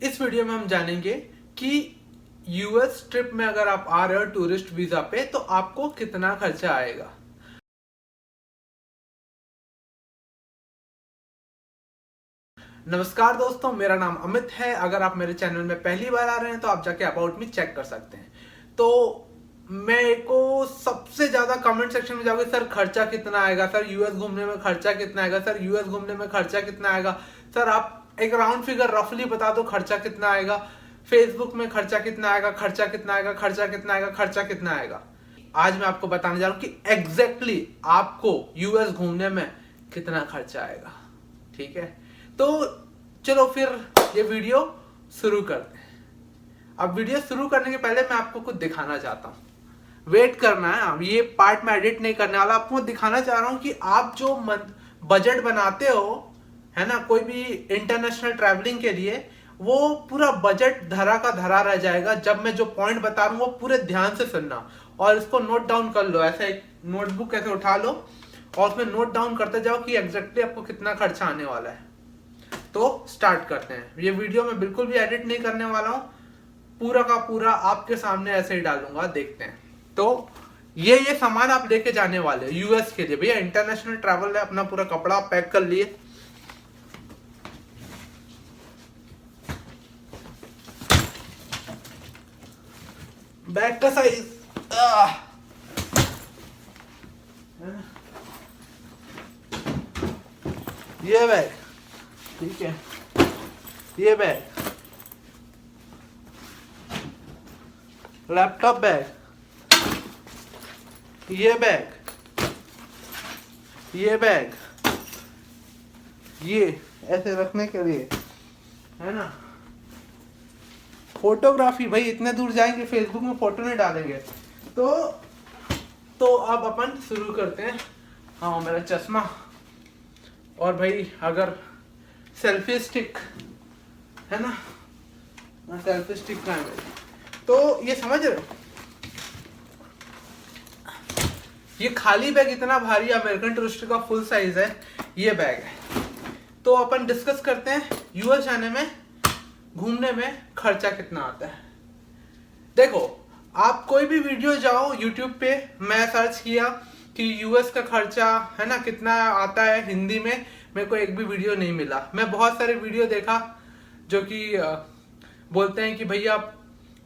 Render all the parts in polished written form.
इस वीडियो में हम जानेंगे कि यूएस ट्रिप में अगर आप आ रहे हो टूरिस्ट वीजा पे तो आपको कितना खर्चा आएगा। नमस्कार दोस्तों, मेरा नाम अमित है। अगर आप मेरे चैनल में पहली बार आ रहे हैं तो आप जाके अबाउट मी चेक कर सकते हैं। तो मेरे को सबसे ज्यादा कमेंट सेक्शन में जाओगे, सर खर्चा कितना आएगा, सर यूएस घूमने में खर्चा कितना आएगा, सर यूएस घूमने में खर्चा कितना आएगा, सर आप एक राउंड फिगर रफली बता दो खर्चा कितना आएगा, फेसबुक में खर्चा कितना आएगा, खर्चा कितना आएगा, खर्चा कितना आएगा, खर्चा कितना आएगा। आज मैं आपको बताने जा रहा हूं कि एग्जैक्टली आपको यूएस घूमने में कितना खर्चा आएगा। ठीक है, तो चलो फिर ये वीडियो शुरू करते हैं। अब वीडियो शुरू करने के पहले मैं आपको कुछ दिखाना चाहता हूँ। वेट करना है, अब ये पार्ट में एडिट नहीं करने वाला, आपको दिखाना चाह रहा हूँ कि आप जो बजट बनाते हो, है ना, कोई भी इंटरनेशनल ट्रैवलिंग के लिए, वो पूरा बजट धरा का धरा रह जाएगा। जब मैं जो पॉइंट बता रहा हूँ वो पूरे ध्यान से सुनना और इसको नोट डाउन कर लो। ऐसे एक नोटबुक ऐसे उठा लो और उसमें नोट डाउन करते जाओ कि एग्जैक्टली आपको कितना खर्चा आने वाला है। तो स्टार्ट करते हैं। ये वीडियो मैं बिल्कुल भी एडिट नहीं करने वाला हूँ, पूरा का पूरा आपके सामने ऐसे ही डालूंगा। देखते हैं। तो ये सामान आप लेके जाने वाले यूएस के लिए। भैया इंटरनेशनल ट्रैवल है, अपना पूरा कपड़ा पैक कर लिए। बैग का साइज ये बैग, ठीक है, ये बैग, लैपटॉप बैग, ये बैग, ये बैग, ये ऐसे रखने के लिए, है ना। फोटोग्राफी, भाई इतने दूर जाएंगे फेसबुक में फोटो नहीं डालेंगे। तो अब अपन शुरू करते हैं। हाँ, मेरा चश्मा, और भाई अगर सेल्फी स्टिक है ना, सेल्फी स्टिक का है। तो ये समझ रहे हो, ये खाली बैग इतना भारी अमेरिकन टूरिस्ट का फुल साइज है, ये बैग है। तो अपन डिस्कस करते हैं यूएस जाने में, घूमने में खर्चा कितना आता है। देखो, आप कोई भी वीडियो जाओ यूट्यूब पे, मैं सर्च किया कि यूएस का खर्चा है ना कितना आता है हिंदी में, मेरे को एक भी वीडियो नहीं मिला। मैं बहुत सारे वीडियो देखा जो कि बोलते हैं कि भैया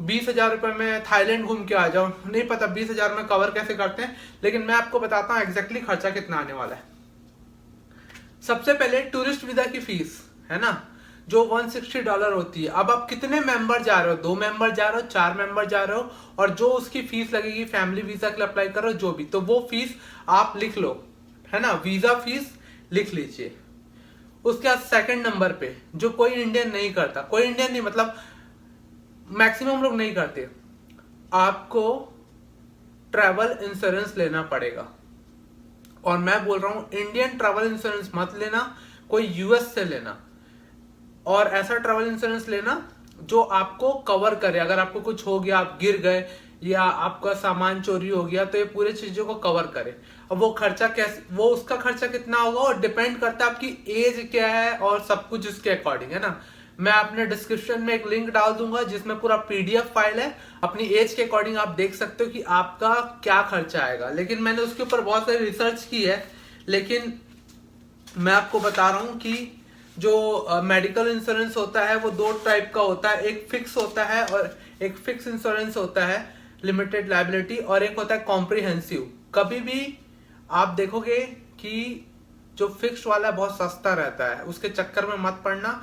20,000 रुपए में थाईलैंड घूम के आ जाओ। नहीं पता 20,000 में कवर कैसे करते हैं, लेकिन मैं आपको बताता हूँ एग्जैक्टली खर्चा कितना आने वाला है। सबसे पहले टूरिस्ट वीजा की फीस है ना, जो $160 होती है। अब आप कितने मेंबर जा रहे हो, 2 मेंबर जा रहे हो, 4 मेंबर जा रहे हो, और जो उसकी फीस लगेगी फैमिली वीजा के लिए अप्लाई करो जो भी, तो वो फीस आप लिख लो, है ना, वीजा फीस लिख लीजिए। उसके बाद सेकंड नंबर पे, जो कोई इंडियन नहीं करता, कोई इंडियन नहीं मतलब मैक्सिमम लोग नहीं करते, आपको ट्रैवल इंश्योरेंस लेना पड़ेगा। और मैं बोल रहा हूं इंडियन ट्रैवल इंश्योरेंस मत लेना, कोई यूएस से लेना, और ऐसा ट्रैवल इंश्योरेंस लेना जो आपको कवर करे। अगर आपको कुछ हो गया, आप गिर गए या आपका सामान चोरी हो गया, तो ये पूरी चीजों को कवर करे। अब वो खर्चा कैसे, वो उसका खर्चा कितना होगा और डिपेंड करता है आपकी एज क्या है और सब कुछ इसके अकॉर्डिंग, है ना। मैं अपने डिस्क्रिप्शन में एक लिंक डाल दूंगा जिसमें पूरा पीडीएफ फाइल है, अपनी एज के अकॉर्डिंग आप देख सकते हो कि आपका क्या खर्चा आएगा। लेकिन मैंने उसके ऊपर बहुत सारी रिसर्च की है, लेकिन मैं आपको बता रहा हूं कि जो मेडिकल इंश्योरेंस होता है वो 2 टाइप का होता है। एक फिक्स होता है और एक फिक्स इंश्योरेंस होता है, लिमिटेड लायबिलिटी, और एक होता है कॉम्प्रिहेंसिव। कभी भी आप देखोगे कि जो फिक्स वाला बहुत सस्ता रहता है, उसके चक्कर में मत पड़ना,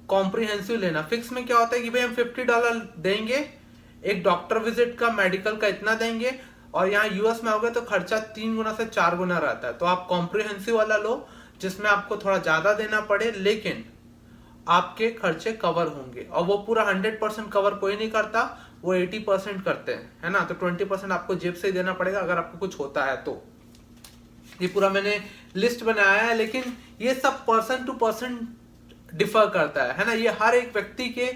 कॉम्प्रिहेंसिव लेना। फिक्स में क्या होता है कि भाई हम $50 देंगे, एक डॉक्टर विजिट का, मेडिकल का इतना देंगे, और यहाँ यूएस में आओगे तो खर्चा 3 गुना से 4 गुना रहता है। तो आप कॉम्प्रिहेंसिव वाला लो जिसमें आपको थोड़ा ज्यादा देना पड़े, लेकिन आपके खर्चे कवर होंगे। और वो पूरा 100% कवर कोई नहीं करता, वो 80% करते हैं, है ना। तो 20% आपको जेब से ही देना पड़ेगा अगर आपको कुछ होता है तो। ये पूरा मैंने लिस्ट बनाया है, लेकिन ये सब पर्सन टू पर्सन डिफर करता है ना। ये हर एक व्यक्ति के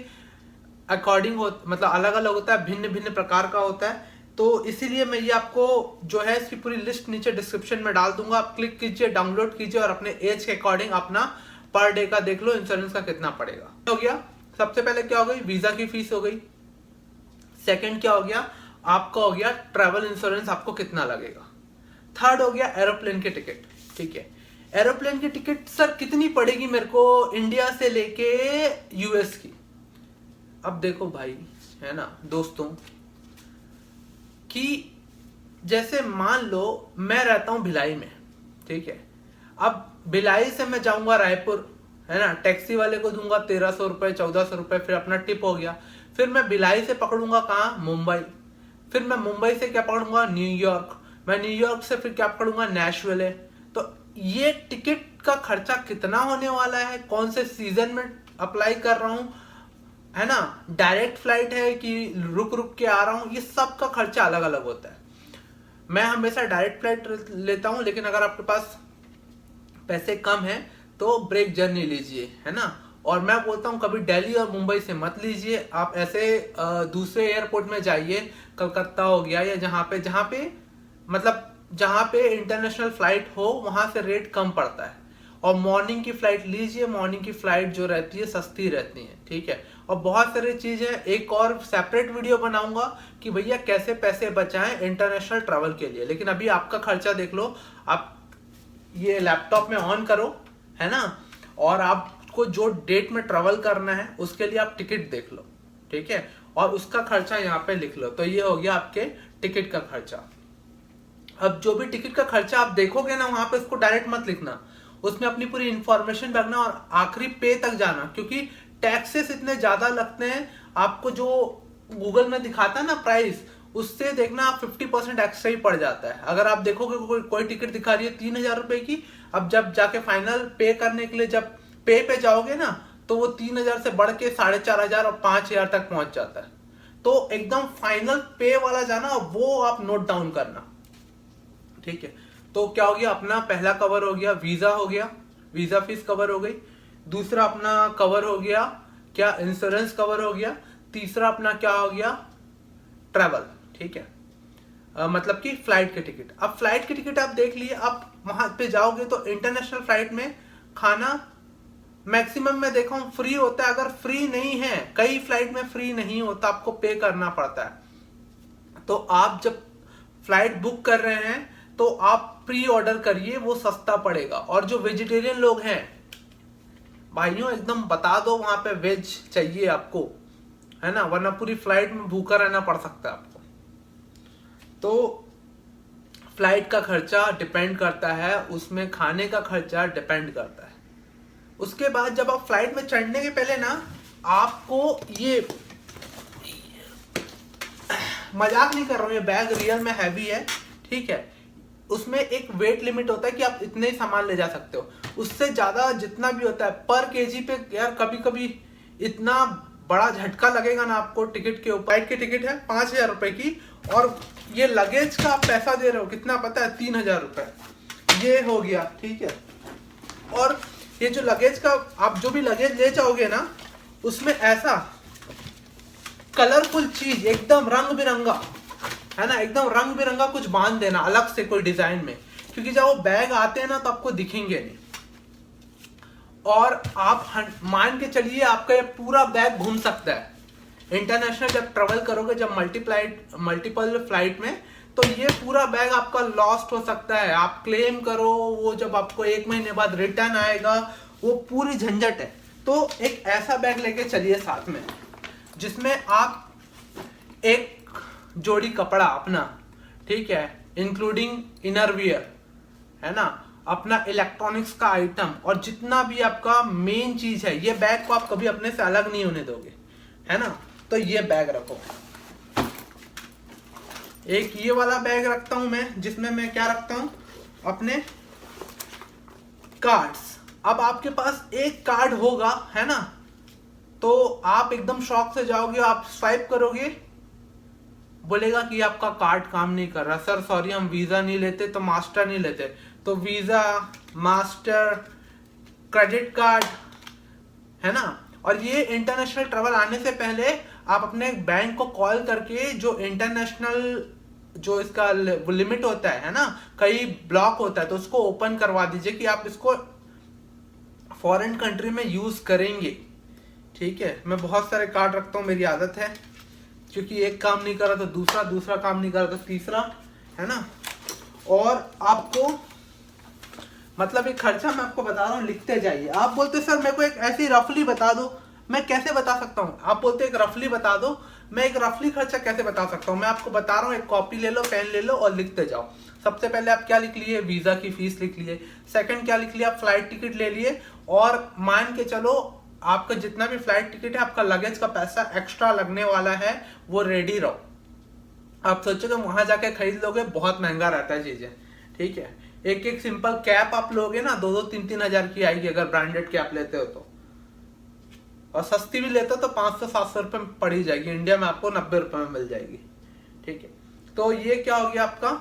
अकॉर्डिंग मतलब अलग अलग होता है, भिन्न भिन्न प्रकार का होता है। तो इसीलिए मैं ये आपको जो है इसकी पूरी लिस्ट नीचे डिस्क्रिप्शन में डाल दूंगा, आप क्लिक कीजिए, डाउनलोड कीजिए और अपने एज के अकॉर्डिंग अपना पर डे का देख लो इंश्योरेंस का कितना पड़ेगा। हो गया सबसे पहले क्या हो गई, वीजा की फीस हो गई। सेकंड क्या हो गया, आपका हो गया ट्रैवल इंश्योरेंस, आपको कितना लगेगा। थर्ड हो गया एरोप्लेन की टिकट। ठीक है, एरोप्लेन की टिकट सर कितनी पड़ेगी मेरे को इंडिया से लेके यूएस की। अब देखो भाई, है ना दोस्तों, कि जैसे मान लो मैं रहता हूं भिलाई में, ठीक है, अब भिलाई से मैं जाऊंगा रायपुर, है ना, टैक्सी वाले को दूंगा 1300 रुपए 1400 रुपए, फिर अपना टिप हो गया। फिर मैं भिलाई से पकड़ूंगा कहाँ, मुंबई। फिर मैं मुंबई से क्या पकड़ूंगा, न्यूयॉर्क। मैं न्यूयॉर्क से फिर क्या पकड़ूंगा, नेशविल। तो ये टिकट का खर्चा कितना होने वाला है, कौन से सीजन में अप्लाई कर रहा हूं, है ना, डायरेक्ट फ्लाइट है कि रुक रुक के आ रहा हूं, ये सब का खर्चा अलग अलग होता है। मैं हमेशा डायरेक्ट फ्लाइट लेता हूं, लेकिन अगर आपके पास पैसे कम है तो ब्रेक जर्नी लीजिए, है ना। और मैं बोलता हूं कभी दिल्ली और मुंबई से मत लीजिए, आप ऐसे दूसरे एयरपोर्ट में जाइए, कलकत्ता हो गया, या जहां पे मतलब जहां पे इंटरनेशनल फ्लाइट हो, वहां से रेट कम पड़ता है। और मॉर्निंग की फ्लाइट लीजिए, मॉर्निंग की फ्लाइट जो रहती है सस्ती रहती है, ठीक है। और बहुत सारी चीजें, एक और सेपरेट वीडियो बनाऊंगा कि भैया कैसे पैसे बचाएं इंटरनेशनल ट्रैवल के लिए। लेकिन अभी आपका खर्चा देख लो, आप ये लैपटॉप में ऑन करो, है ना, और आपको जो डेट में ट्रैवल करना है उसके लिए आप टिकट देख लो, ठीक है, और उसका खर्चा यहाँ पे लिख लो। तो ये हो गया आपके टिकट का खर्चा। अब जो भी टिकट का खर्चा आप देखोगे ना, वहां पे उसको डायरेक्ट मत लिखना, उसमें अपनी पूरी इंफॉर्मेशन रखना और आखिरी पे तक जाना, क्योंकि टैक्सेस इतने ज्यादा लगते हैं। आपको जो गूगल में दिखाता है ना प्राइस, उससे देखना आप 50% एक्स्ट्रा ही पड़ जाता है। अगर आप देखोगे कोई टिकट दिखा रही है 3000 रुपए की, अब जब जाके फाइनल पे करने के लिए जब पे जाओगे ना, तो वो 3000 से बढ़ के 4500 और 5000 तक पहुंच जाता है। तो एकदम फाइनल पे वाला जाना, वो आप नोट डाउन करना, ठीक है। तो क्या हो गया, अपना पहला कवर हो गया, वीजा हो गया, वीजा फीस कवर हो गई। दूसरा अपना कवर हो गया क्या, इंश्योरेंस कवर हो गया। तीसरा अपना क्या हो गया, ट्रैवल, ठीक है, मतलब कि फ्लाइट के टिकट। अब फ्लाइट की टिकट आप देख लिए, आप वहां पे जाओगे तो इंटरनेशनल फ्लाइट में खाना मैक्सिमम में देखा हूं फ्री होता है। अगर फ्री नहीं है, कई फ्लाइट में फ्री नहीं होता, आपको पे करना पड़ता है। तो आप जब फ्लाइट बुक कर रहे हैं तो आप प्री ऑर्डर करिए, वो सस्ता पड़ेगा। और जो वेजिटेरियन लोग हैं भाइयों, एकदम बता दो वहां पे वेज चाहिए आपको, है ना, वरना पूरी फ्लाइट में भूखा रहना पड़ सकता है आपको। तो फ्लाइट का खर्चा डिपेंड करता है, उसमें खाने का खर्चा डिपेंड करता है। उसके बाद जब आप फ्लाइट में चढ़ने के पहले ना, आपको ये मजाक नहीं कर रहा हूं, ये बैग रियल में हैवी है, ठीक है। उसमें एक वेट लिमिट होता है कि आप इतने ही सामान ले जा सकते हो, उससे ज्यादा जितना भी होता है पर केजी पे, यार कभी कभी इतना बड़ा झटका लगेगा ना आपको टिकट के ऊपर। फ्लाइट की टिकट है 5000 रुपए की, और ये लगेज का आप पैसा दे रहे हो कितना पता है, 3000 रुपए। ये हो गया, ठीक है। और ये जो लगेज का, आप जो भी लगेज ले जाओगे ना, उसमें ऐसा कलरफुल चीज, एकदम रंग बिरंगा, है ना, एकदम रंग बिरंगा कुछ बांध देना अलग से कोई डिजाइन में, क्योंकि जब वो बैग आते हैं ना तो आपको दिखेंगे नहीं। और आप मान के चलिए आपका ये पूरा बैग घूम सकता है इंटरनेशनल जब ट्रेवल करोगे, जब मल्टीपल फ्लाइट में, तो ये पूरा बैग आपका लॉस्ट हो सकता है। आप क्लेम करो, वो जब आपको 1 महीने बाद रिटर्न आएगा, वो पूरी झंझट है। तो एक ऐसा बैग लेके चलिए साथ में, जिसमें आप एक जोड़ी कपड़ा अपना, ठीक है, इंक्लूडिंग इनर वियर, है ना, अपना इलेक्ट्रॉनिक्स का आइटम, और जितना भी आपका मेन चीज है, ये बैग को आप कभी अपने से अलग नहीं होने दोगे, है ना। तो ये बैग रखो। एक ये वाला बैग रखता हूं मैं, जिसमें मैं क्या रखता हूं, अपने कार्ड्स। अब आपके पास एक कार्ड होगा, है ना, तो आप एकदम शॉक से जाओगे, आप स्वाइप करोगे, बोलेगा कि आपका कार्ड काम नहीं कर रहा, सर सॉरी हम वीजा नहीं लेते, तो मास्टर नहीं लेते। तो वीजा, मास्टर, क्रेडिट कार्ड, है ना। और ये इंटरनेशनल ट्रैवल आने से पहले आप अपने बैंक को कॉल करके, जो इंटरनेशनल जो इसका लिमिट होता है ना, कई ब्लॉक होता है, तो उसको ओपन करवा दीजिए कि आप इसको फॉरेन कंट्री में यूज करेंगे, ठीक है, मैं बहुत सारे कार्ड रखता हूँ, मेरी आदत है, क्योंकि एक काम नहीं करा तो दूसरा, दूसरा काम नहीं करा तो तीसरा, है ना। और आपको मतलब एक खर्चा मैं आपको बता रहा हूँ, लिखते जाइए। आप बोलते सर मेरे को एक ऐसी रफली बता दो, मैं कैसे बता सकता हूँ? आप बोलते एक रफली बता दो, मैं एक रफली खर्चा कैसे बता सकता हूँ? मैं आपको बता रहा हूँ, एक कॉपी ले लो, पेन ले लो और लिखते जाओ। सबसे पहले आप क्या लिख लिए? वीजा की फीस लिख लिए। सेकंड क्या लिख लिया? फ्लाइट टिकट ले लिए। और मान के चलो आपका जितना भी फ्लाइट टिकट है, आपका लगेज का पैसा एक्स्ट्रा लगने वाला है, वो रेडी रहो। आप सोचोगे वहां जाके खरीद लोगे, बहुत महंगा रहता है चीजें, ठीक है। एक एक सिंपल कैप आप लोगे ना, 2-2, 3-3 हजार की आएगी अगर ब्रांडेड कैप लेते हो तो, और सस्ती भी लेते हो तो 500-700 रुपए में पड़ी जाएगी। इंडिया में आपको 90 रुपए में मिल जाएगी, ठीक है। तो ये क्या हो गया आपका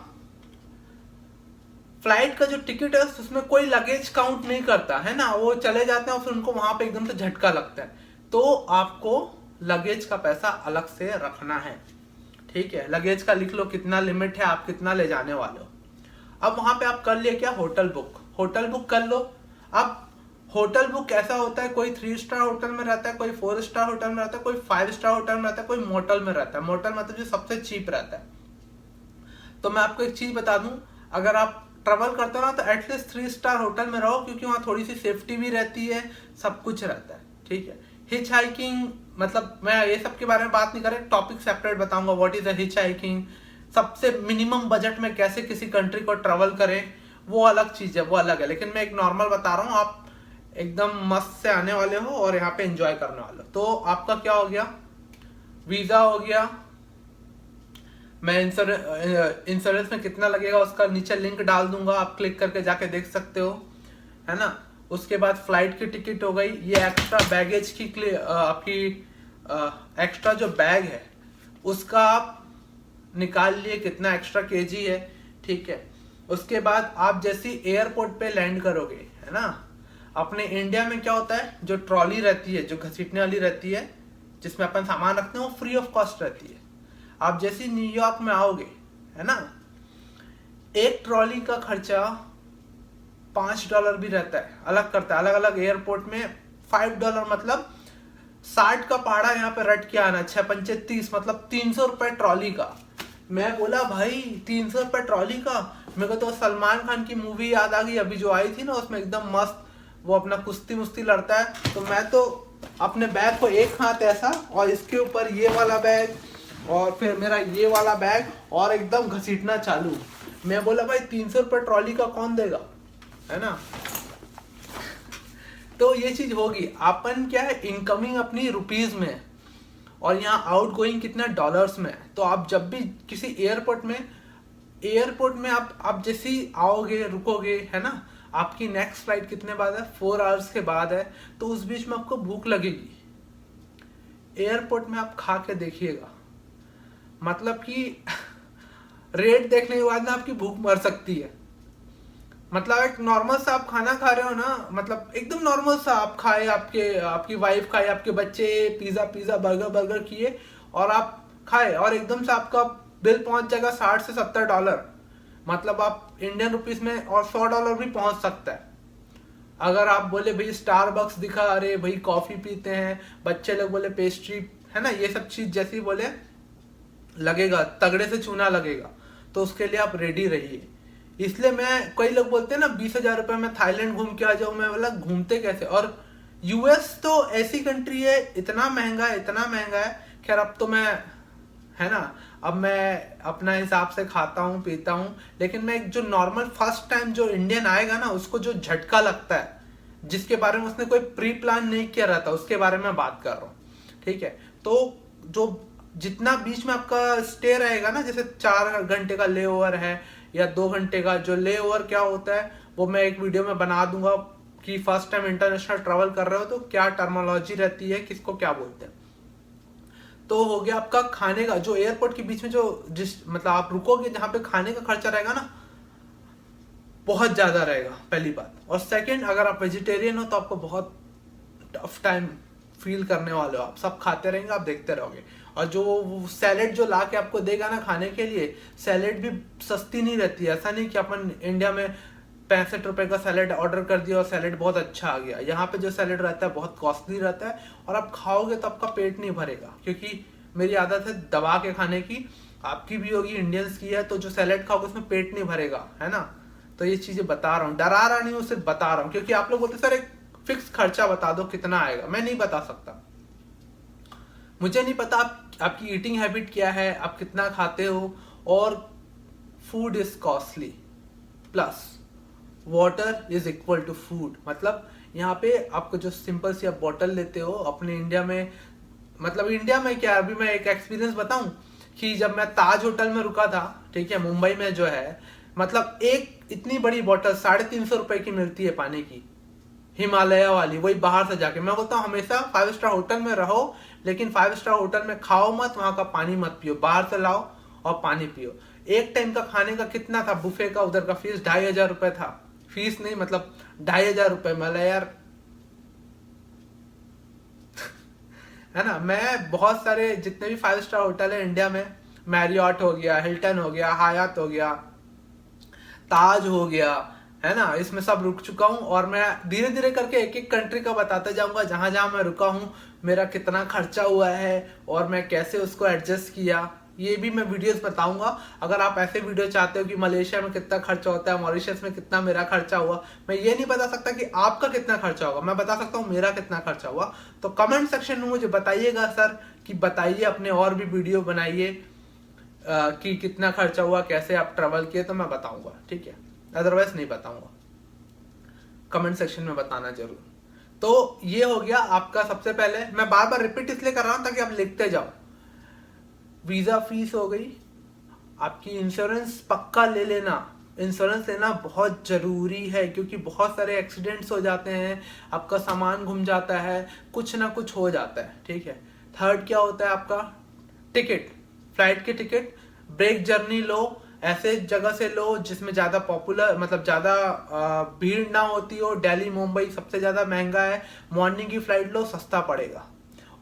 फ्लाइट का जो टिकट है, उसमें कोई लगेज काउंट नहीं करता है ना, वो चले जाते हैं और फिर उनको वहां पे एकदम से झटका लगता है। तो आपको लगेज का पैसा अलग से रखना है, ठीक है। लगेज का लिख लो कितना लिमिट है, आप कितना ले जाने वाले हो। अब वहां पे आप कर लिए क्या? Hotel book. होटल बुक कर लो। अब होटल बुक कैसा होता है? कोई 3 स्टार होटल में रहता है, कोई 4 स्टार होटल में रहता है, कोई 5 स्टार होटल में रहता है, कोई मोटल में रहता है। मोटल मतलब जो सबसे चीप रहता है। तो मैं आपको एक चीज बता दूं, अगर आप ट्रेवल करते हो ना, तो एटलीस्ट 3 स्टार होटल में रहो, क्योंकि वहां थोड़ी सी सेफ्टी भी रहती है, सब कुछ रहता है, ठीक है। हिच हाइकिंग, मतलब मैं ये सब के बारे में बात नहीं कर रहा, टॉपिक सेपरेट बताऊंगा, what is a hitch hiking, सबसे मिनिमम बजट में कैसे किसी कंट्री को ट्रेवल करें, वो अलग चीज है, वो अलग है। लेकिन मैं एक नॉर्मल बता रहा हूँ, आप एकदम मस्त से आने वाले हो और यहाँ पे एंजॉय करने वाले हो। तो आपका क्या हो गया? वीजा हो गया। मैं इंश्योरेंस में कितना लगेगा उसका नीचे लिंक डाल दूंगा, आप क्लिक करके जाके देख सकते हो, है ना। उसके बाद फ्लाइट की टिकट हो गई। ये एक्स्ट्रा बैगेज की आपकी एक्स्ट्रा जो बैग है उसका आप निकाल लिए कितना एक्स्ट्रा केजी है, ठीक है। उसके बाद आप जैसी एयरपोर्ट पे लैंड करोगे, है ना, अपने इंडिया में क्या होता है, जो ट्रॉली रहती है, जो घसीटने वाली रहती है, जिसमें अपन सामान रखते हैं, वो फ्री ऑफ कॉस्ट रहती है। आप जैसे न्यूयॉर्क में आओगे, है ना, एक ट्रॉली का खर्चा $5 भी रहता है, अलग करता है। अलग अलग एयरपोर्ट में $5 मतलब 60 का पहाड़ा यहाँ पे रट के आना, 6×5 = 30, मतलब 300 रुपए ट्रॉली का। मैं बोला भाई 300 रुपए ट्रॉली का, मेरे को तो सलमान खान की मूवी याद आ गई अभी जो आई थी ना, उसमें एकदम मस्त वो अपना कुश्ती मुश्ती लड़ता है। तो मैं तो अपने बैग को एक हाथ ऐसा और इसके ऊपर ये वाला बैग और फिर मेरा ये वाला बैग और एकदम घसीटना चालू। मैं बोला भाई 300 रुपए ट्रॉली का कौन देगा, है ना। तो ये चीज होगी। अपन क्या है, इनकमिंग अपनी रुपीज में और यहाँ आउट गोइंग कितना डॉलर्स में है। तो आप जब भी किसी एयरपोर्ट में आप जैसे ही आओगे, रुकोगे, है ना, आपकी नेक्स्ट फ्लाइट कितने बाद है? 4 आवर्स के बाद है। तो उस बीच में आपको भूख लगेगी, एयरपोर्ट में आप खा के देखिएगा, मतलब कि रेट देखने के बाद ना आपकी भूख मर सकती है। मतलब एक नॉर्मल सा आप खाना खा रहे हो ना, मतलब एकदम नॉर्मल सा आप खाए, आपकी वाइफ खाए, आपके बच्चे पिज्जा बर्गर किए और आप खाए और एकदम से आपका बिल पहुंच जाएगा $60 से $70। मतलब आप इंडियन रुपीस में और $100 भी पहुंच सकता है। अगर आप बोले भाई स्टारबक्स दिखा, अरे भाई कॉफी पीते हैं, बच्चे लोग बोले पेस्ट्री, है ना, ये सब चीज जैसी बोले लगेगा, तगड़े से चूना लगेगा, तो उसके लिए आप रेडी रहिए। इसलिए मैं, कई लोग बोलते हैं ना 20,000 रुपए में थाईलैंड घूम के आ जाओ, मैं बोला घूमते कैसे। और यूएस तो ऐसी कंट्री है, इतना महंगा है। खैर अब तो मैं, है ना, अब मैं अपना हिसाब से खाता हूँ पीता हूँ, लेकिन मैं जो नॉर्मल फर्स्ट टाइम जो इंडियन आएगा ना, उसको जो झटका लगता है, जिसके बारे में उसने कोई प्री प्लान नहीं किया रहता, उसके बारे में बात कर रहा हूँ, ठीक है। तो जो जितना बीच में आपका स्टे रहेगा ना, जैसे 4 घंटे का ले ओवर है या 2 घंटे का, जो ले ओवर क्या होता है वो मैं एक वीडियो में बना दूंगा कि फर्स्ट टाइम इंटरनेशनल ट्रैवल कर रहे हो तो क्या टर्मिनोलॉजी रहती है, किसको क्या बोलते हैं। तो हो गया आपका खाने का, जो एयरपोर्ट के बीच में मतलब आप रुकोगे जहां पे खाने का खर्चा रहेगा ना, बहुत ज्यादा रहेगा, पहली बात। और सेकंड, अगर आप वेजिटेरियन हो तो आपको बहुत टफ टाइम फील करने वाले हो। आप सब खाते रहेंगे, आप देखते रहोगे। और जो सैलेड जो ला के आपको देगा ना खाने के लिए, सैलेड भी सस्ती नहीं रहती है। ऐसा नहीं कि अपन इंडिया में ₹65 का सैलेड ऑर्डर कर दिया और सैलेड बहुत अच्छा आ गया। यहाँ पे जो सैलेड रहता है बहुत कॉस्टली रहता है और आप खाओगे तो आपका पेट नहीं भरेगा, क्योंकि मेरी आदत है दबा के खाने की, आपकी भी होगी, इंडियंस की है। तो जो सैलेड खाओगे उसमें पेट नहीं भरेगा, है ना। तो ये चीजें बता रहा हूँ, डरा रहा नहीं हूँ, सिर्फ बता रहा हूँ, क्योंकि आप लोग बोलते सर एक फिक्स खर्चा बता दो कितना आएगा। मैं नहीं बता सकता, मुझे नहीं पता आपकी ईटिंग हैबिट क्या है, आप कितना खाते हो। और food is costly plus water is equal to food. मतलब यहाँ पे आपको जो सिंपल सी आप बॉटल लेते हो अपने इंडिया में, मतलब इंडिया में क्या, अभी मैं एक एक्सपीरियंस बताऊं कि जब मैं ताज होटल में रुका था, ठीक है, मुंबई में जो है, मतलब एक इतनी बड़ी बॉटल 350 की मिलती है पानी की, हिमालय वाली, वही बाहर से जाके। मैं बोलता हूँ हमेशा 5 स्टार होटल में रहो, लेकिन 5 स्टार होटल में खाओ मत, वहां का पानी मत पियो, बाहर से लाओ और पानी पियो। एक टाइम का खाने का कितना था बुफे का, उधर का फीस 2500 था, फीस नहीं मतलब 2500। मतलब यार है ना। मैं बहुत सारे जितने भी 5 स्टार होटल है इंडिया में, मैरियट हो गया, हिल्टन हो गया, हयात हो गया, ताज हो गया, है ना, इसमें सब रुक चुका हूँ। और मैं धीरे धीरे करके एक एक कंट्री का बताता जाऊंगा, जहां जहां मैं रुका हूँ, मेरा कितना खर्चा हुआ है और मैं कैसे उसको एडजस्ट किया, ये भी मैं वीडियोस बताऊंगा। अगर आप ऐसे वीडियो चाहते हो कि मलेशिया में कितना खर्चा होता है, मॉरिशस में कितना मेरा खर्चा हुआ, मैं ये नहीं बता सकता कि आपका कितना खर्चा होगा, मैं बता सकता हूँ मेरा कितना खर्चा हुआ। तो कमेंट सेक्शन में मुझे बताइएगा सर, कि बताइए, अपने और भी वीडियो बनाइए कि कितना खर्चा हुआ, कैसे आप ट्रेवल किए, तो मैं बताऊंगा, ठीक है, अदरवाइज नहीं बताऊंगा। कमेंट सेक्शन में बताना जरूर। तो ये हो गया आपका। सबसे पहले मैं बार बार रिपीट इसलिए कर रहा हूं ताकि आप लिखते जाओ। वीजा फीस हो गई, आपकी इंश्योरेंस पक्का ले लेना, इंश्योरेंस लेना बहुत जरूरी है, क्योंकि बहुत सारे एक्सीडेंट्स हो जाते हैं, आपका सामान घूम जाता है, कुछ ना कुछ हो जाता है, ठीक है। थर्ड क्या होता है आपका, टिकट, फ्लाइट की टिकट। ब्रेक जर्नी लो, ऐसे जगह से लो जिसमें ज्यादा पॉपुलर, मतलब ज्यादा भीड़ ना होती हो। दिल्ली मुंबई सबसे ज्यादा महंगा है, मॉर्निंग की फ्लाइट लो, सस्ता पड़ेगा।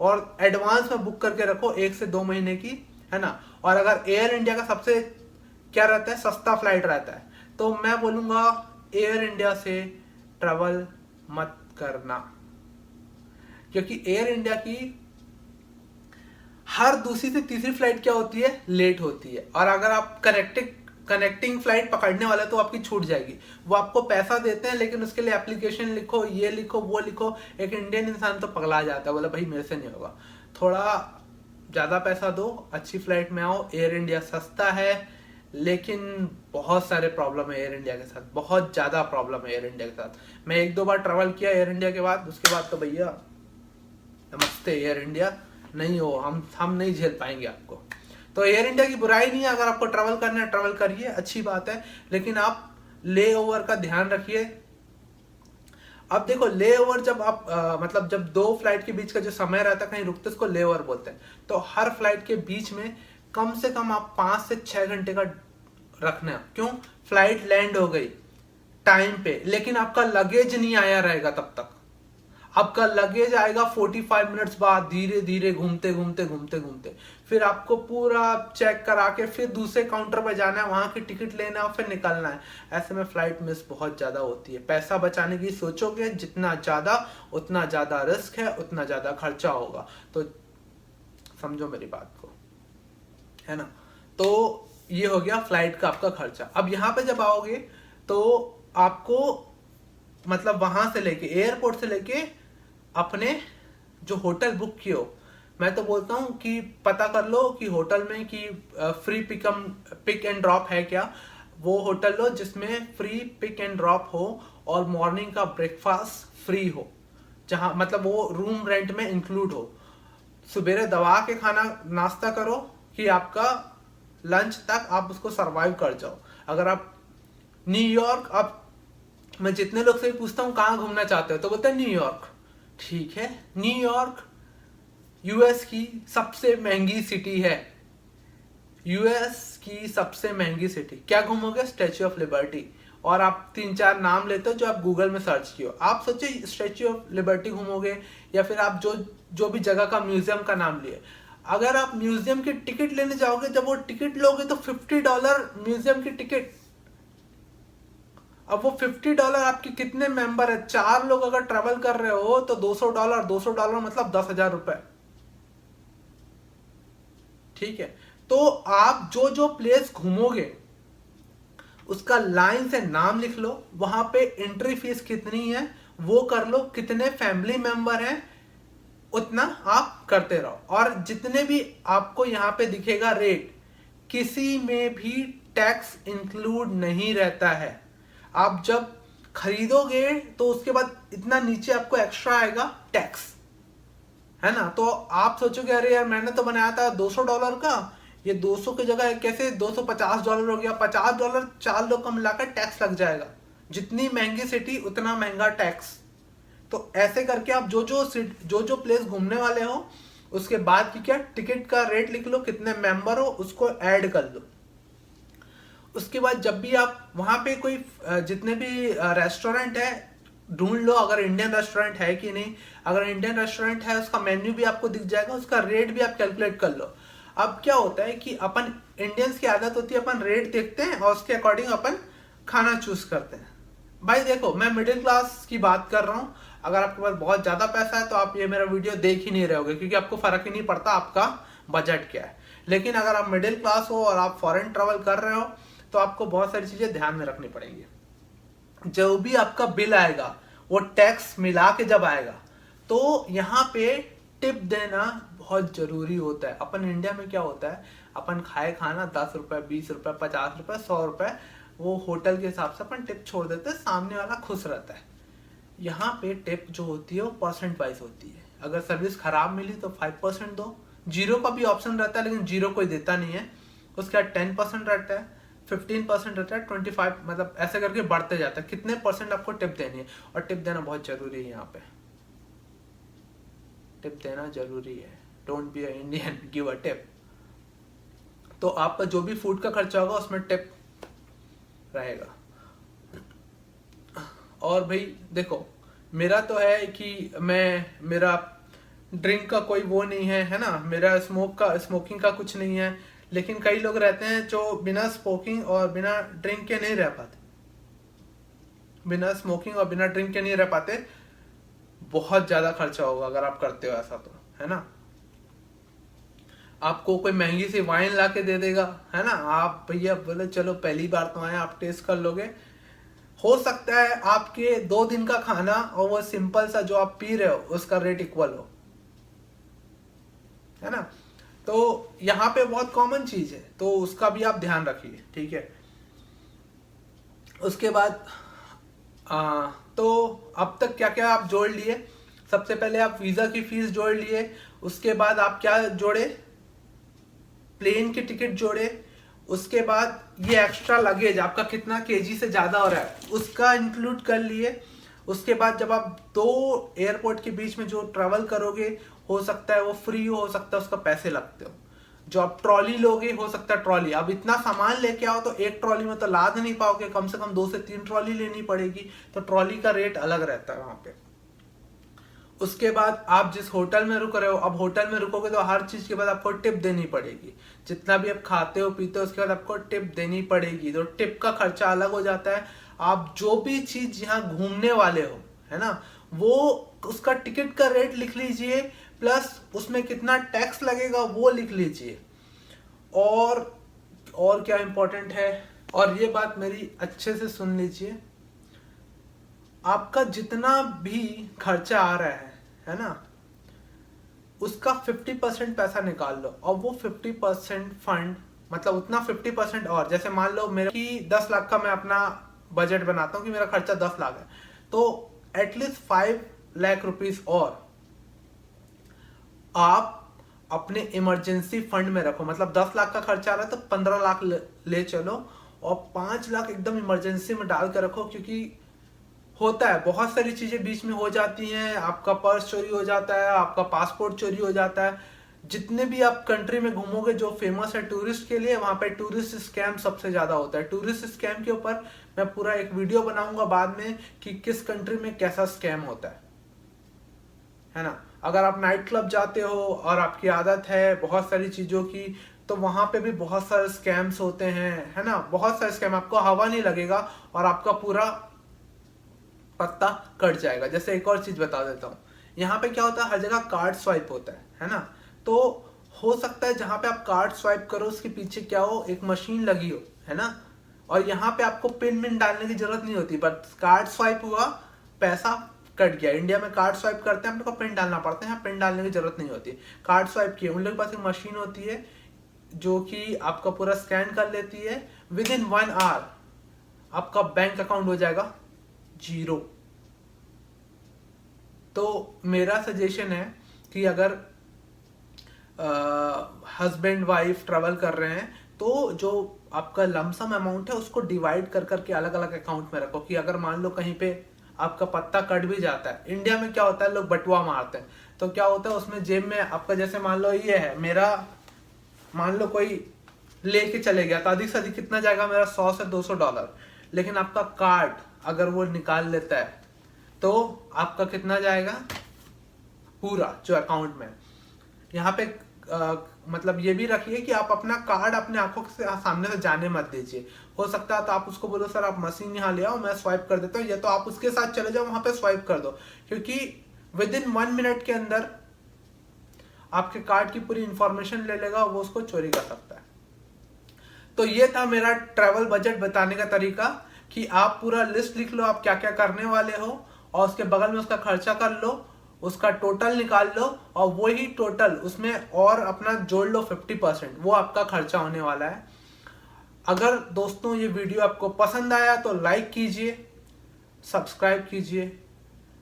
और एडवांस में बुक करके रखो 1 से 2 महीने की, है ना। और अगर एयर इंडिया का सबसे क्या रहता है, सस्ता फ्लाइट रहता है, तो मैं बोलूंगा एयर इंडिया से ट्रेवल मत करना, क्योंकि एयर इंडिया की हर दूसरी से तीसरी फ्लाइट क्या होती है, लेट होती है। और अगर आप कनेक्टिंग फ्लाइट पकड़ने वाले तो आपकी छूट जाएगी। वो आपको पैसा देते हैं, लेकिन उसके लिए एप्लीकेशन लिखो, ये लिखो, वो लिखो। एक इंडियन इंसान तो पगला जाता है, बोला भाई मेरे से नहीं होगा। थोड़ा ज्यादा पैसा दो, अच्छी फ्लाइट में आओ। एयर इंडिया सस्ता है, लेकिन बहुत सारे प्रॉब्लम है एयर इंडिया के साथ, बहुत ज्यादा प्रॉब्लम है एयर इंडिया के साथ। मैं 1-2 बार ट्रेवल किया एयर इंडिया के बाद, उसके बाद तो भैया नमस्ते एयर इंडिया, नहीं हो, हम नहीं झेल पाएंगे आपको। तो एयर इंडिया की बुराई नहीं है, अगर आपको ट्रैवल करना है ट्रैवल करिए, अच्छी बात है, लेकिन आप ले ओवर का ध्यान रखिए। अब देखो ले ओवर जब आप मतलब जब 2 फ्लाइट के बीच का जो समय रहता है, कहीं रुकते, उसको ले ओवर बोलते हैं। तो हर फ्लाइट के बीच में कम से कम आप 5 से 6 घंटे का रखना है। क्यों, फ्लाइट लैंड हो गई टाइम पे, लेकिन आपका लगेज नहीं आया रहेगा तब तक। आपका लगेज आएगा 45 मिनट्स बाद, धीरे धीरे घूमते घूमते घूमते घूमते। फिर आपको पूरा चेक करा के फिर दूसरे काउंटर पर जाना है, वहां की टिकट लेना है, फिर निकलना है। ऐसे में फ्लाइट मिस बहुत ज्यादा होती है। पैसा बचाने की सोचोगे जितना ज्यादा, उतना ज्यादा रिस्क है, उतना ज्यादा खर्चा होगा। तो समझो मेरी बात को, है ना। तो ये हो गया फ्लाइट का आपका खर्चा। अब यहाँ पे जब आओगे तो आपको मतलब वहां से लेके, एयरपोर्ट से लेके अपने जो होटल बुक किए हो, मैं तो बोलता हूं कि पता कर लो कि होटल में कि फ्री पिक एंड ड्रॉप है क्या। वो होटल लो जिसमें फ्री पिक एंड ड्रॉप हो और मॉर्निंग का ब्रेकफास्ट फ्री हो, जहां मतलब वो रूम रेंट में इंक्लूड हो। सुबेरे दबा के खाना नाश्ता करो कि आपका लंच तक आप उसको सरवाइव कर जाओ। अगर आप न्यूयॉर्क, अब मैं जितने लोग से पूछता हूँ कहाँ घूमना चाहते हो, तो बोलते हैं न्यूयॉर्क। ठीक है, न्यूयॉर्क यूएस की सबसे महंगी सिटी है, यूएस की सबसे महंगी सिटी। क्या घूमोगे, स्टैच्यू ऑफ लिबर्टी। और आप 3-4 नाम लेते हो जो आप गूगल में सर्च किए हो। आप सोचिए स्टैच्यू ऑफ लिबर्टी घूमोगे, या फिर आप जो भी जगह का म्यूजियम का नाम लिए। अगर आप म्यूजियम की टिकट लेने जाओगे, जब वो टिकट लोगे तो $50 म्यूजियम की टिकट। अब वो $50 आपके कितने मेंबर है, 4 लोग अगर ट्रेवल कर रहे हो तो $200 मतलब 10,000 रुपए। ठीक है, तो आप जो जो प्लेस घूमोगे उसका लाइन से नाम लिख लो, वहां पे एंट्री फीस कितनी है वो कर लो, कितने फैमिली मेंबर हैं उतना आप करते रहो। और जितने भी आपको यहाँ पे दिखेगा रेट, किसी में भी टैक्स इंक्लूड नहीं रहता है। आप जब खरीदोगे तो उसके बाद इतना नीचे आपको एक्स्ट्रा आएगा टैक्स, है ना। तो आप सोचोगे अरे यार मैंने तो बनाया था $200 का, ये 200 की जगह कैसे $250 हो गया। $50 4 लोग का मिलाकर टैक्स लग जाएगा। जितनी महंगी सिटी उतना महंगा टैक्स। तो ऐसे करके आप जो जो प्लेस घूमने वाले हो उसके बाद की क्या टिकट का रेट लिख लो, कितने मेंबर हो उसको ऐड कर लो। उसके बाद जब भी आप वहां पे कोई जितने भी रेस्टोरेंट है ढूंढ लो, अगर इंडियन रेस्टोरेंट है कि नहीं। अगर इंडियन रेस्टोरेंट है उसका मेन्यू भी आपको दिख जाएगा, उसका रेट भी आप कैलकुलेट कर लो। अब क्या होता है कि अपन इंडियंस की आदत होती है अपन रेट देखते हैं और उसके अकॉर्डिंग अपन खाना चूज करते हैं। भाई देखो मैं मिडिल क्लास की बात कर रहा हूँ, अगर आपके पास बहुत ज्यादा पैसा है तो आप ये मेरा वीडियो देख ही नहीं रहे होगे, क्योंकि आपको फर्क ही नहीं पड़ता आपका बजट क्या है। लेकिन अगर आप मिडिल क्लास हो और आप फॉरेन ट्रेवल कर रहे हो तो आपको बहुत सारी चीजें ध्यान में रखनी पड़ेंगी। जो भी आपका बिल आएगा वो टैक्स मिला के जब आएगा तो यहाँ पे टिप देना बहुत जरूरी होता है। अपन इंडिया में क्या होता है, अपन खाए खाना 10 रुपए 20 रुपए 50 रुपए 100 रुपए वो होटल के हिसाब से अपन टिप छोड़ देते हैं, सामने वाला खुश रहता है। यहाँ पे टिप जो होती है वो परसेंट वाइज होती है। अगर सर्विस खराब मिली तो 5% दो, जीरो का भी ऑप्शन रहता है लेकिन जीरो कोई देता नहीं है। उसके बाद 10% रहता है, 15% रहता है, 25 मतलब ऐसे करके बढ़ते जाता है कितने परसेंट आपको टिप देनी है। और टिप देना बहुत जरूरी है, यहाँ पे टिप देना जरूरी है। Don't be a Indian, give a tip. तो आपका जो भी फूड का खर्चा होगा उसमें टिप रहेगा। और भाई देखो मेरा तो है कि मेरा ड्रिंक का कोई वो नहीं है ना, मेरा स्मोकिंग का कुछ नहीं है। लेकिन कई लोग रहते हैं जो बिना स्मोकिंग और बिना ड्रिंक के नहीं रह पाते, बिना स्मोकिंग और बिना ड्रिंक के नहीं रह पाते। बहुत ज्यादा खर्चा होगा अगर आप करते हो ऐसा, तो है ना। आपको कोई महंगी सी वाइन ला के दे देगा, है ना, आप भैया बोले चलो पहली बार तो आए आप टेस्ट कर लोगे। हो सकता है आपके 2 दिन का खाना और वो सिंपल सा जो आप पी रहे हो उसका रेट इक्वल हो, है ना। तो यहाँ पे बहुत कॉमन चीज है तो उसका भी आप ध्यान रखिए, ठीक है। उसके बाद तो अब तक क्या क्या आप जोड़ लिए। सबसे पहले आप वीजा की फीस जोड़ लिए, उसके बाद आप क्या जोड़े, प्लेन की टिकट जोड़े, उसके बाद ये एक्स्ट्रा लगेज आपका कितना केजी से ज्यादा हो रहा है उसका इंक्लूड कर लिए। उसके बाद जब आप 2 एयरपोर्ट के बीच में जो ट्रेवल करोगे हो सकता है वो फ्री हो सकता है उसका पैसे लगते हो। जो आप ट्रॉली लोगे हो सकता है ट्रॉली, अब इतना सामान लेके आओ तो एक ट्रॉली में तो लाद नहीं पाओगे, कम से कम 2 से 3 ट्रॉली लेनी पड़ेगी, तो ट्रॉली का रेट अलग रहता है वहां पे। उसके बाद आप जिस होटल में रुक रहे हो, अब होटल में रुकोगे तो हर चीज के बाद आपको टिप देनी पड़ेगी। जितना भी आप खाते हो पीते हो उसके बाद आपको टिप देनी पड़ेगी, तो टिप का खर्चा अलग हो जाता है। आप जो भी चीज यहाँ घूमने वाले हो, है ना, वो उसका टिकट का रेट लिख लीजिए, प्लस उसमें कितना टैक्स लगेगा वो लिख लीजिए। और क्या इंपॉर्टेंट है, और ये बात मेरी अच्छे से सुन लीजिए, आपका जितना भी खर्चा आ रहा है ना, उसका 50% पैसा निकाल लो और वो 50% फंड, मतलब उतना 50% और, जैसे मान लो मेरा कि 10 लाख का मैं अपना बजट बनाता हूँ कि मेरा खर्चा 10 लाख है, तो एटलीस्ट 5 लाख रुपीस और आप अपने इमरजेंसी फंड में रखो। मतलब 10 लाख का खर्चा आ रहा है तो 15 लाख ले चलो और 5 लाख एकदम इमरजेंसी में डाल कर रखो, क्योंकि होता है बहुत सारी चीजें बीच में हो जाती हैं। आपका पर्स चोरी हो जाता है, आपका पासपोर्ट चोरी हो जाता है। जितने भी आप कंट्री में घूमोगे जो फेमस है टूरिस्ट के लिए, वहां पे टूरिस्ट स्कैम सबसे ज्यादा होता है। टूरिस्ट स्कैम के ऊपर मैं पूरा एक वीडियो बनाऊंगा बाद में कि किस कंट्री में कैसा स्कैम होता है ना। अगर आप नाइट क्लब जाते हो और आपकी आदत है बहुत सारी चीजों की तो वहां पे भी बहुत सारे स्कैम्स होते हैं, है ना, बहुत सारे स्कैम, आपको हवा नहीं लगेगा और आपका पूरा पत्ता कट जाएगा। जैसे एक और चीज बता देता हूँ, यहाँ पे क्या होता है, हर जगह कार्ड स्वाइप होता है ना, तो हो सकता है जहां पे आप कार्ड स्वाइप करो उसके पीछे क्या हो, एक मशीन लगी हो, है ना, और यहाँ पे आपको पिन विन डालने की जरूरत नहीं होती, बट कार्ड स्वाइप हुआ, पैसा कट गया। इंडिया में कार्ड स्वाइप करते हैं, हम लोग को पिन डालना पड़ता है, यहाँ पिन डालने की जरूरत नहीं होती। कार्ड स्वाइप किए, उन लोगों के पास एक मशीन होती है जो कि आपका पूरा स्कैन कर लेती है, विद इन 1 आवर आपका बैंक अकाउंट हो जाएगा 0। तो मेरा सजेशन है कि अगर हस्बैंड वाइफ ट्रेवल कर रहे हैं तो जो आपका लमसम अमाउंट है उसको डिवाइड कर करके अलग अलग अकाउंट में रखो, कि अगर मान लो कहीं पे आपका पत्ता कट भी जाता है। इंडिया में क्या होता है, लोग बटुआ मारते हैं, तो क्या होता है उसमें जेब में आपका, जैसे मान लो ये है मेरा, मान लो कोई लेके चले गया तो अधिक से अधिक कितना जाएगा मेरा, $100 से $200। लेकिन आपका कार्ड अगर वो निकाल लेता है तो आपका कितना जाएगा, पूरा जो अकाउंट में। यहाँ पे मतलब ये भी रखिए कि आप अपना कार्ड अपने आंखों से सामने से जाने मत दीजिए। हो सकता है तो आप उसको बोलो सर आप मशीन यहाँ ले आओ, मैं स्वाइप कर देता हूँ, या तो आप उसके साथ चले जाओ वहां पे स्वाइप कर दो, क्योंकि विद इन 1 मिनट के अंदर आपके कार्ड की पूरी इंफॉर्मेशन ले लेगा, वो उसको चोरी कर सकता है। तो ये था मेरा ट्रैवल बजट बताने का तरीका, कि आप पूरा लिस्ट लिख लो आप क्या क्या करने वाले हो, और उसके बगल में उसका खर्चा कर लो, उसका टोटल निकाल लो, और वही टोटल उसमें और अपना जोड़ लो 50%, वो आपका खर्चा होने वाला है। अगर दोस्तों ये वीडियो आपको पसंद आया तो लाइक कीजिए, सब्सक्राइब कीजिए,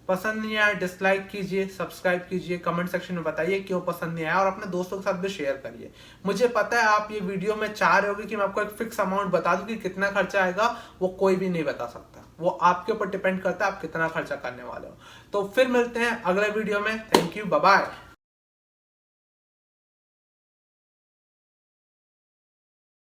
पसंद नहीं आया डिसलाइक कीजिए, सब्सक्राइब कीजिए, कमेंट सेक्शन में बताइए क्यों पसंद नहीं आया, और अपने दोस्तों के साथ भी शेयर करिए। मुझे पता है आप ये वीडियो में चाह रहे होगे कि मैं आपको एक फिक्स अमाउंट बता दूं कि कितना खर्चा आएगा, वो कोई भी नहीं बता सकता, वो आपके ऊपर डिपेंड करता है आप कितना खर्चा करने वाले हो। तो फिर मिलते हैं अगले वीडियो में, थैंक यू, बाय बाय।